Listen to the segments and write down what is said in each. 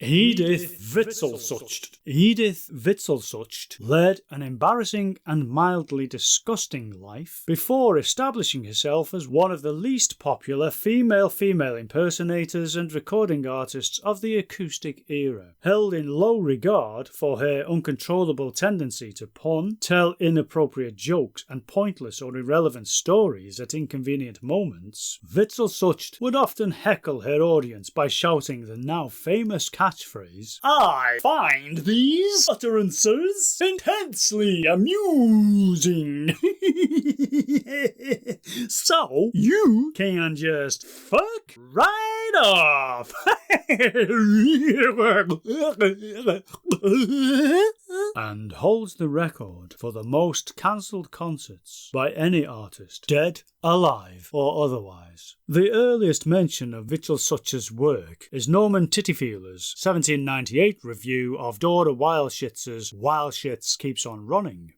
Edith Witzelsucht. Edith Witzelsucht led an embarrassing and mildly disgusting life before establishing herself as one of the least popular female impersonators and recording artists of the acoustic era, held in low regard for her uncontrollable tendency to pun, tell inappropriate jokes and pointless or irrelevant stories at inconvenient moments. Witzelsucht would often heckle her audience by shouting the now famous catchphrase, "I find these utterances intensely amusing." So you can just fuck right off. And holds the record for the most cancelled concerts by any artist, dead, alive, or otherwise. The earliest mention of Witzelsucht's work is Norman Tittyfeeler's 1798 review of Dora Weilschitz's While Shits Keeps on Running.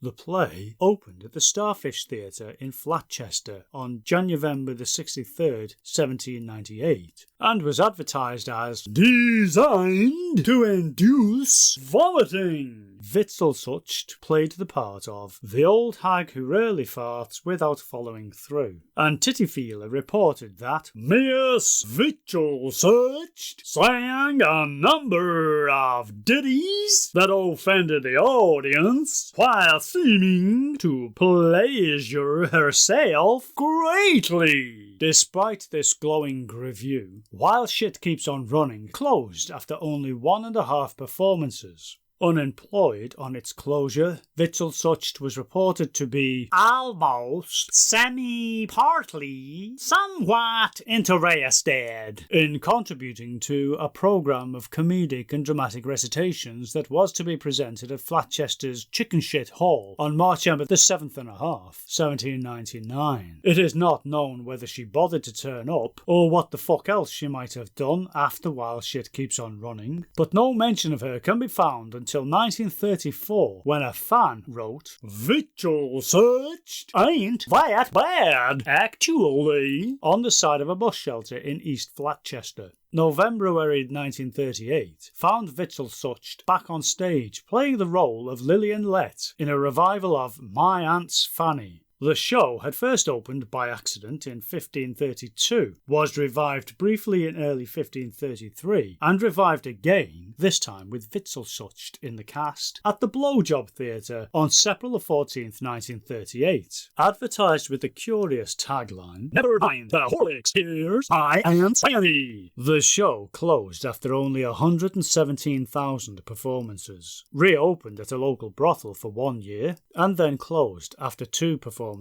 The play opened at the Starfish Theatre in Flatchester on January 63rd, 1798, and was advertised as designed to induce vomiting. Witzelsucht played the part of the old hag who rarely farts without following through, and Tittyfeeler reported that Miss Witzelsucht sang a number of ditties that offended the audience while seeming to pleasure herself greatly. Despite this glowing review, While Shit Keeps on Running closed after only 1.5 performances. Unemployed on its closure, Witzelsucht was reported to be almost, semi-partly, somewhat interested in contributing to a programme of comedic and dramatic recitations that was to be presented at Flatchester's Chicken Shit Hall on March the 7th and a half, 1799. It is not known whether she bothered to turn up, or what the fuck else she might have done after While Shit Keeps on Running, but no mention of her can be found until 1934, when a fan wrote, "Witzelsucht ain't that bad, actually," on the side of a bus shelter in East Flatchester. November 1938 found Witzelsucht back on stage playing the role of Lillian Lett in a revival of My Aunt's Fanny. The show had first opened by accident in 1532, was revived briefly in early 1533, and revived again, this time with Witzelsucht in the cast, at the Blowjob Theatre on April 14th, 1938. Advertised with the curious tagline, "Never mind the Horlicks, here's My Aunt's Fanny." The show closed after only 117,000 performances, reopened at a local brothel for 1 year, and then closed after 2 performances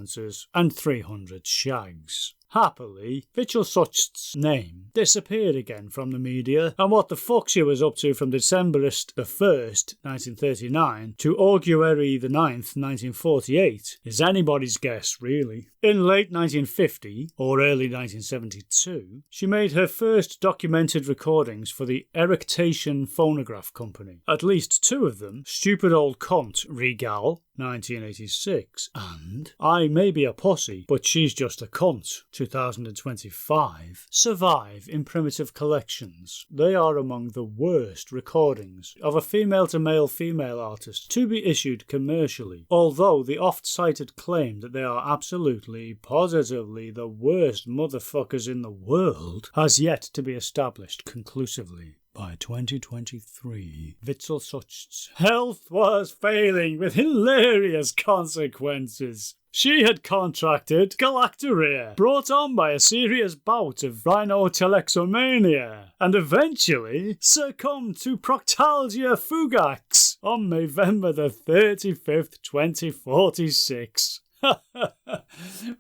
and 300 shags. Happily, Witzelsucht's name disappeared again from the media, and what the fuck she was up to from December 1st, 1939 to Auguary 9th, 1948 is anybody's guess, really. In late 1950, or early 1972, she made her first documented recordings for the Erectation Phonograph Company. At least 2 of them, Stupid Old Cunt Regal, 1986, and I May Be a Pussy, But She's Just a Cunt, 2025, survive in primitive collections. They are among the worst recordings of a female-to-male artist to be issued commercially, although the oft-cited claim that they are absolutely, positively the worst motherfuckers in the world has yet to be established conclusively. By 2023, Witzelsucht's health was failing with hilarious consequences. She had contracted galactorrhea, brought on by a serious bout of rhinotelexomania, and eventually succumbed to proctalgia fugax on November 35th, 2046.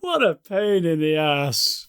What a pain in the ass.